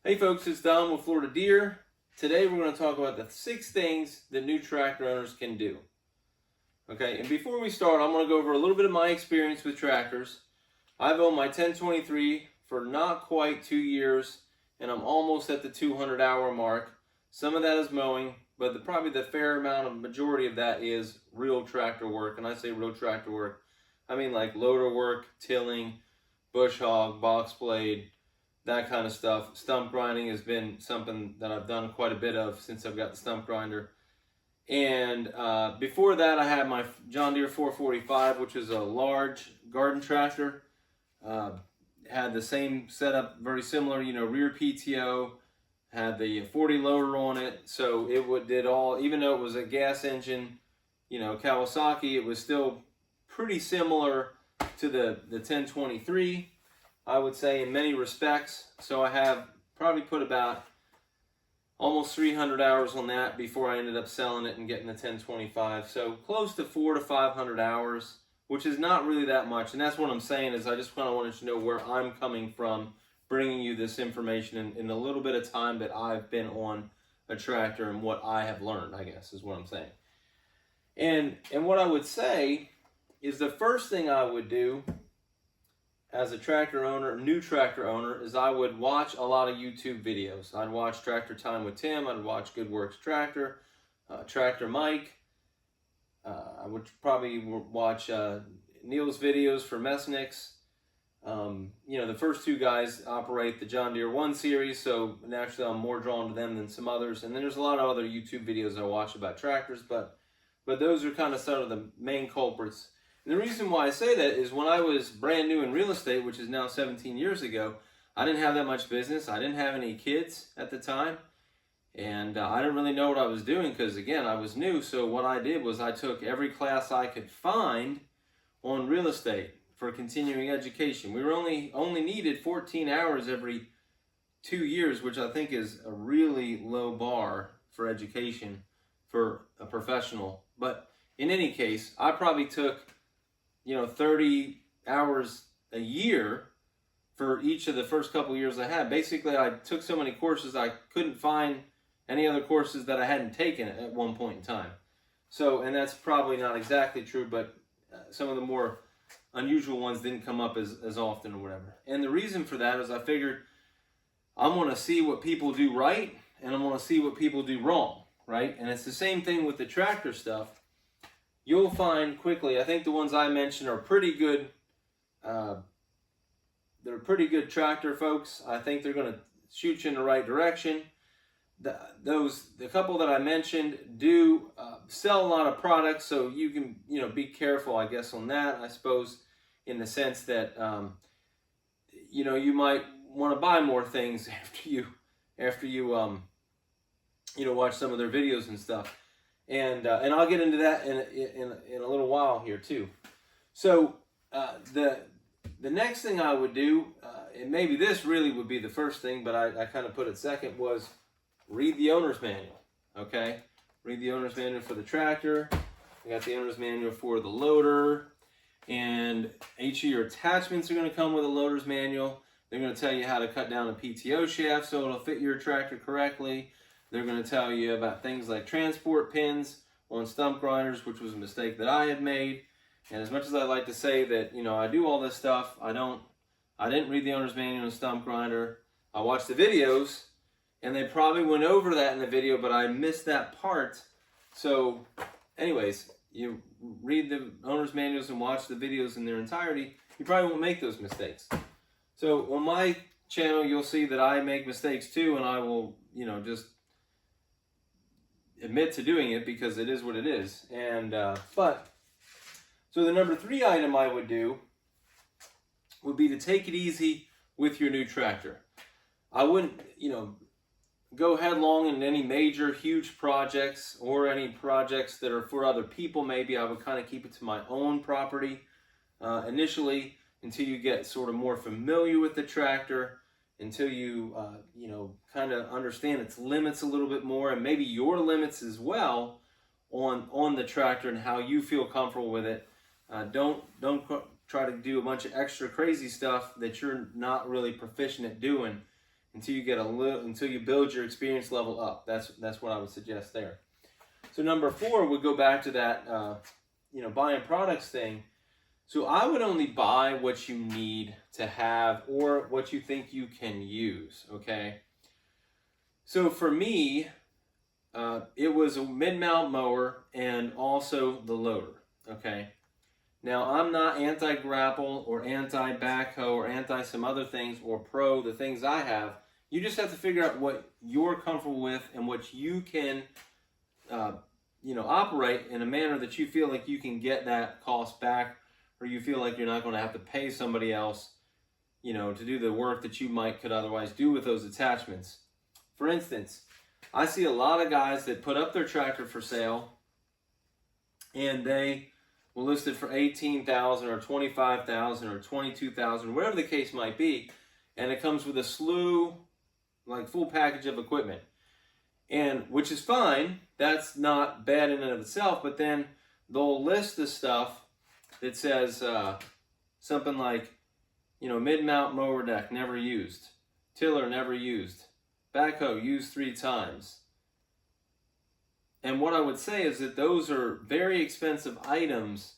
Hey folks, it's Don with Florida Deere. Today we're going to talk about the 6 things that new tractor owners can do. Okay, and before we start, I'm going to go over a little bit of my experience with tractors. I've owned my 1023 for not quite 2 years, and I'm almost at the 200-hour mark. Some of that is mowing, but probably the fair amount of majority of that is real tractor work. And I say real tractor work, I mean like loader work, tilling, bush hog, box blade, that kind of stuff. Stump grinding has been something that I've done quite a bit of since I've got the stump grinder. And before that, I had my John Deere 445, which is a large garden tractor. Had the same setup, very similar, rear PTO, had the 40 loader on it. So it did all, even though it was a gas engine, Kawasaki, it was still pretty similar to the 1023. I would say in many respects. So I have probably put about almost 300 hours on that before I ended up selling it and getting the 1025. So close to 400 to 500 hours, which is not really that much. And that's what I'm saying is I just kind of wanted to know where I'm coming from, bringing you this information in a little bit of time that I've been on a tractor and what I have learned, I guess, is what I'm saying. And what I would say is the first thing I would do as a tractor owner, new tractor owner, is I would watch a lot of YouTube videos. I'd watch Tractor Time with Tim. I'd watch Good Works Tractor, Tractor Mike. I would probably watch Neil's videos for Messniks. The first two guys operate the John Deere 1 series, so naturally I'm more drawn to them than some others. And then there's a lot of other YouTube videos I watch about tractors, but those are kind of some of the main culprits. And the reason why I say that is when I was brand new in real estate, which is now 17 years ago, I didn't have that much business. I didn't have any kids at the time. And I didn't really know what I was doing because, again, I was new. So what I did was I took every class I could find on real estate for continuing education. We were only needed 14 hours every 2 years, which I think is a really low bar for education for a professional. But in any case, I probably took 30 hours a year for each of the first couple of years I had. Basically, I took so many courses I couldn't find any other courses that I hadn't taken at one point in time. So, and that's probably not exactly true, but some of the more unusual ones didn't come up as often or whatever. And the reason for that is I figured I'm going to see what people do right, and I'm going to see what people do wrong, right? And it's the same thing with the tractor stuff. You'll find quickly, I think the ones I mentioned are pretty good. They're pretty good tractor folks. I think they're going to shoot you in the right direction. The couple that I mentioned do sell a lot of products, so you can be careful, I guess, on that. I suppose in the sense that you might want to buy more things after you watch some of their videos and stuff. And I'll get into that in a little while here too. So the next thing I would do, and maybe this really would be the first thing, but I kind of put it second, was read the owner's manual. Okay, read the owner's manual for the tractor. I got the owner's manual for the loader, and each of your attachments are going to come with a loader's manual. They're going to tell you how to cut down a PTO shaft so it'll fit your tractor correctly. They're going to tell you about things like transport pins on stump grinders, which was a mistake that I had made. And as much as I like to say that, I do all this stuff, I didn't read the owner's manual on a stump grinder. I watched the videos, and they probably went over that in the video, but I missed that part. So anyways, you read the owner's manuals and watch the videos in their entirety, you probably won't make those mistakes. So on my channel, you'll see that I make mistakes too, and I will, just admit to doing it because it is what it is. And so the number 3 item I would do would be to take it easy with your new tractor. I wouldn't go headlong in any major huge projects or any projects that are for other people. Maybe I would kind of keep it to my own property initially until you get sort of more familiar with the tractor, until you kind of understand its limits a little bit more, and maybe your limits as well on the tractor and how you feel comfortable with it. Don't try to do a bunch of extra crazy stuff that you're not really proficient at doing until you get until you build your experience level up. That's what I would suggest there. So number 4 would go back to that buying products thing. So I would only buy what you need to have or what you think you can use. Okay. So for me, it was a mid-mount mower and also the loader. Okay. Now, I'm not anti-grapple or anti-backhoe or anti some other things or pro the things I have. You just have to figure out what you're comfortable with and what you can, operate in a manner that you feel like you can get that cost back, or you feel like you're not going to have to pay somebody else, to do the work that you could otherwise do with those attachments. For instance, I see a lot of guys that put up their tractor for sale, and they will list it for $18,000 or $25,000 or $22,000, whatever the case might be, and it comes with a slew, full package of equipment, and which is fine. That's not bad in and of itself. But then they'll list the stuff that says something like, mid-mount mower deck never used, tiller never used, backhoe used 3 times. And what I would say is that those are very expensive items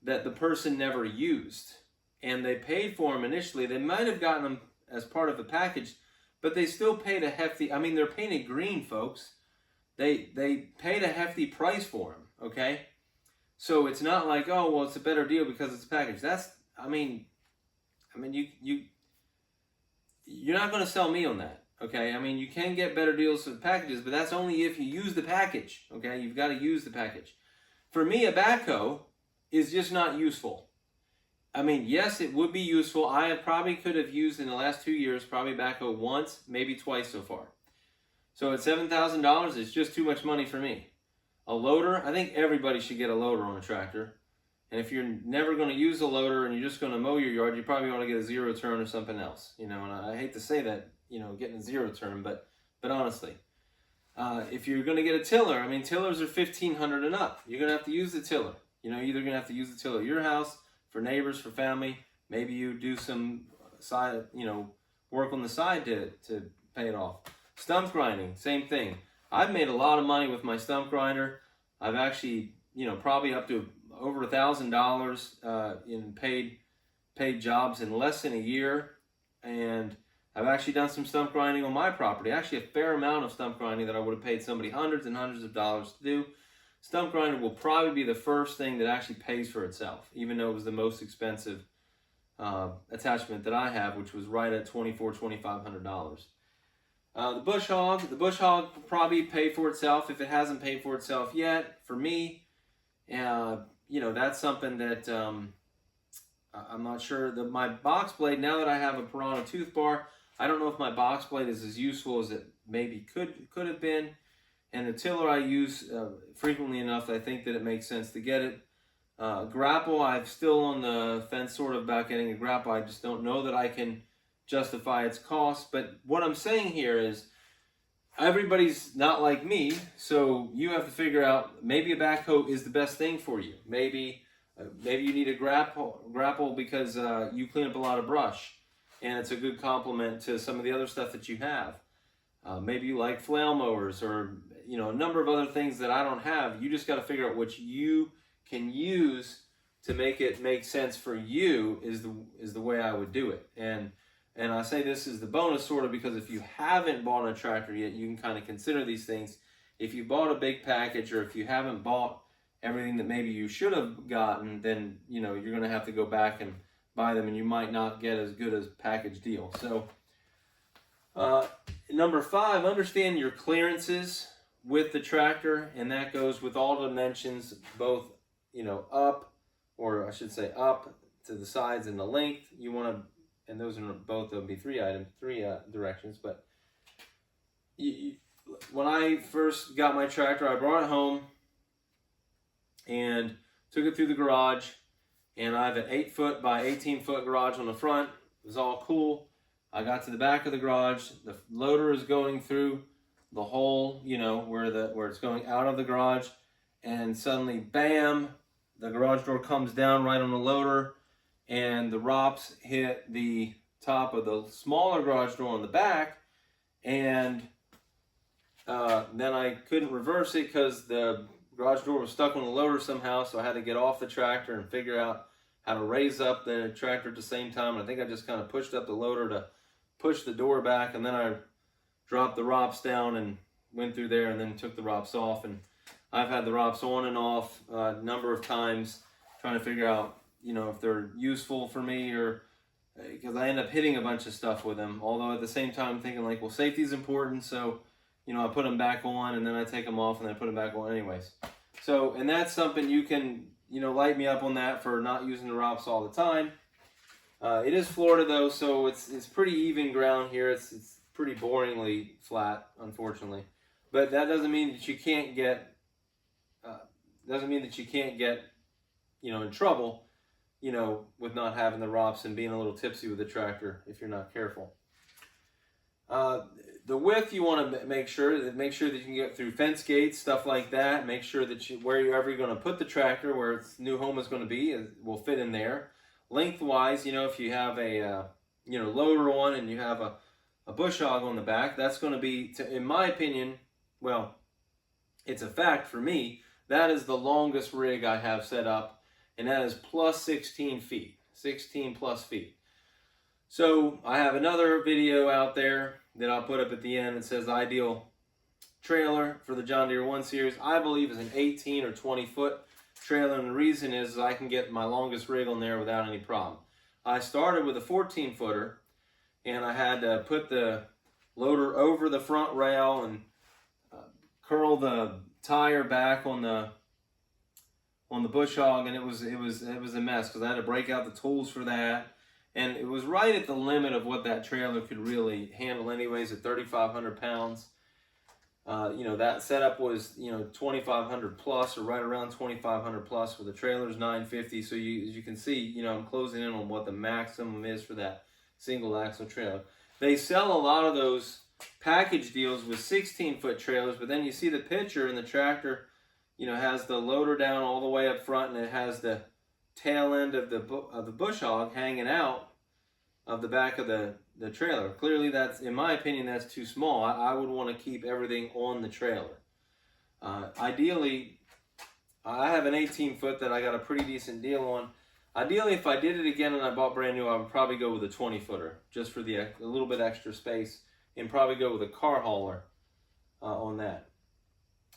that the person never used. And they paid for them initially. They might have gotten them as part of the package, but they still paid a hefty, they're painted green, folks. They paid a hefty price for them, okay? So it's not like, oh, well, it's a better deal because it's a package. You're not going to sell me on that. Okay, you can get better deals for the packages, but that's only if you use the package. Okay, you've got to use the package. For me, a backhoe is just not useful. Yes, it would be useful. I probably could have used in the last 2 years, probably backhoe once, maybe twice so far. So at $7,000, it's just too much money for me. A loader, I think everybody should get a loader on a tractor. And if you're never going to use a loader and you're just going to mow your yard, you probably want to get a 0 turn or something else. And I hate to say that, getting a 0 turn, but honestly, if you're going to get a tiller, tillers are $1,500 and up. You're going to have to use the tiller. You're either going to have to use the tiller at your house, for neighbors, for family. Maybe you do some side, work on the side to pay it off. Stump grinding, same thing. I've made a lot of money with my stump grinder. I've actually, probably up to over $1,000 in paid jobs in less than a year. And I've actually done some stump grinding on my property. Actually, a fair amount of stump grinding that I would have paid somebody hundreds and hundreds of dollars to do. Stump grinder will probably be the first thing that actually pays for itself, even though it was the most expensive attachment that I have, which was right at $2,400–2,500. The bush hog will probably pay for itself if it hasn't paid for itself yet. For me, that's something that I'm not sure. My box blade, now that I have a Piranha tooth bar, I don't know if my box blade is as useful as it maybe could have been. And the tiller I use frequently enough that I think that it makes sense to get it. Grapple, I'm still on the fence sort of about getting a grapple. I just don't know that I can justify its cost. But what I'm saying here is everybody's not like me, so you have to figure out maybe a backhoe is the best thing for you. Maybe you need a grapple because you clean up a lot of brush, and it's a good complement to some of the other stuff that you have. Maybe you like flail mowers or a number of other things that I don't have. You just got to figure out what you can use to make it make sense for you is the way I would do it. And I say this is the bonus sort of because if you haven't bought a tractor yet, you can kind of consider these things. If you bought a big package or if you haven't bought everything that maybe you should have gotten, then you're going to have to go back and buy them, and you might not get as good as package deal. So number 5, understand your clearances with the tractor, and that goes with all dimensions, both up, or I should say up to the sides and the length. You want to, and those are both, there'll be 3 directions. But when I first got my tractor, I brought it home and took it through the garage, and I have an 8-foot by 18-foot garage on the front. It was all cool. I got to the back of the garage. The loader is going through the hole, where it's going out of the garage, and suddenly, bam, the garage door comes down right on the loader, and the ROPS hit the top of the smaller garage door on the back, and then I couldn't reverse it because the garage door was stuck on the loader somehow, so I had to get off the tractor and figure out how to raise up the tractor at the same time. And I think I just kind of pushed up the loader to push the door back, and then I dropped the ROPS down and went through there and then took the ROPS off. And I've had the ROPS on and off a number of times trying to figure out, you know, if they're useful for me, or because I end up hitting a bunch of stuff with them. Although at the same time I'm thinking like, well, safety is important, so you know, I put them back on and then I take them off and then I put them back on anyways. So, and that's something you can, you know, light me up on that for not using the ROPS all the time. It is Florida though, so it's pretty even ground here. It's pretty boringly flat, unfortunately. But that doesn't mean that you can't get, you know, in trouble, you know, with not having the ROPS and being a little tipsy with the tractor if you're not careful. The width, you want to make sure that you can get through fence gates, stuff like that. Make sure that wherever you're going to put the tractor, where its new home is going to be, will fit in there. Lengthwise, you know, if you have a you know, loader on and you have a bush hog on the back, that's going to be, in my opinion, well, it's a fact for me, that is the longest rig I have set up, and that is plus 16 feet, 16 plus feet. So I have another video out there that I'll put up at the end that says ideal trailer for the John Deere 1 Series. I believe is an 18 or 20 foot trailer, and the reason is I can get my longest rig on there without any problem. I started with a 14 footer, and I had to put the loader over the front rail and curl the tire back on the bush hog, and it was a mess because I had to break out the tools for that. And it was right at the limit of what that trailer could really handle anyways at 3,500 pounds. You know, that setup was, you know, 2,500 plus, or right around 2,500 plus, with the trailer's 950. So as you can see, you know, I'm closing in on what the maximum is for that single axle trailer. They sell a lot of those package deals with 16-foot trailers, but then you see the picture, and the tractor, you know, has the loader down all the way up front, and it has the tail end of the bush hog hanging out of the back of the trailer. Clearly, that's, in my opinion, that's too small. I would want to keep everything on the trailer. Ideally, I have an 18-foot that I got a pretty decent deal on. Ideally, if I did it again and I bought brand new, I would probably go with a 20-footer, just for a little bit extra space, and probably go with a car hauler on that.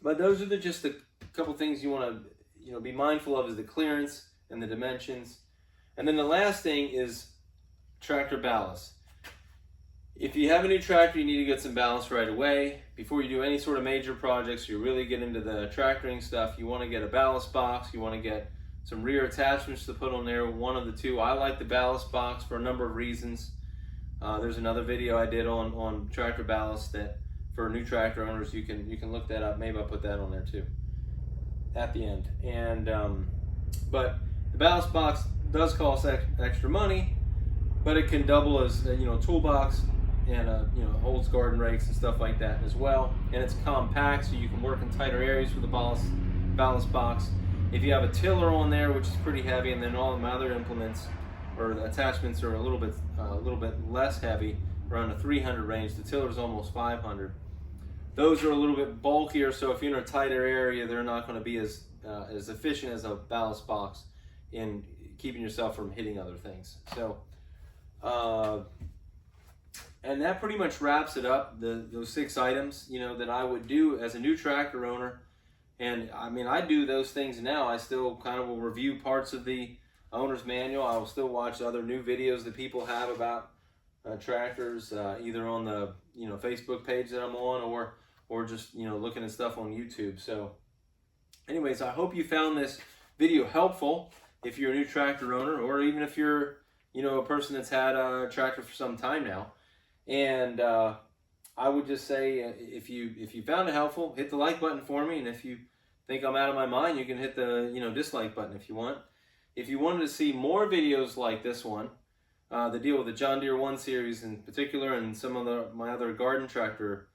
But those are just a couple things you want to, you know, be mindful of, is the clearance and the dimensions. And then the last thing is tractor ballast. If you have a new tractor, you need to get some ballast right away. Before you do any sort of major projects, you really get into the tractoring stuff, you want to get a ballast box, you want to get some rear attachments to put on there, one of the two. I like the ballast box for a number of reasons. There's another video I did on tractor ballast that for new tractor owners, you can look that up. Maybe I'll put that on there too at the end. And but the ballast box does cost extra money, but it can double as, you know, toolbox, and you know, holds garden rakes and stuff like that as well. And it's compact, so you can work in tighter areas with the ballast box. If you have a tiller on there, which is pretty heavy, and then all of my other implements or attachments are a little bit less heavy, around the 300 range. The tiller is almost 500. Those are a little bit bulkier, so if you're in a tighter area, they're not going to be as efficient as a ballast box in keeping yourself from hitting other things. So, and that pretty much wraps it up. Those 6 items, you know, that I would do as a new tractor owner. And I mean, I do those things now. I still kind of will review parts of the owner's manual. I will still watch other new videos that people have about tractors, either on the, you know, Facebook page that I'm on, or just, you know, looking at stuff on YouTube. So anyways, I hope you found this video helpful if you're a new tractor owner, or even if you're, you know, a person that's had a tractor for some time now. And I would just say, if you found it helpful, hit the like button for me, and if you think I'm out of my mind, you can hit the, you know, dislike button if you want. If you wanted to see more videos like this one, that deal with the John Deere 1 Series in particular, and some of my other garden tractor,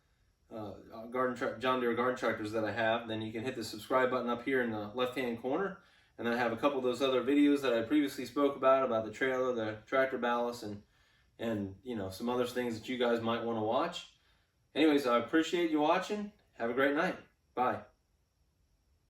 John Deere garden tractors that I have, then you can hit the subscribe button up here in the left-hand corner. And then I have a couple of those other videos that I previously spoke about the trailer, the tractor ballast, and you know, some other things that you guys might want to watch. Anyways, I appreciate you watching. Have a great night. Bye.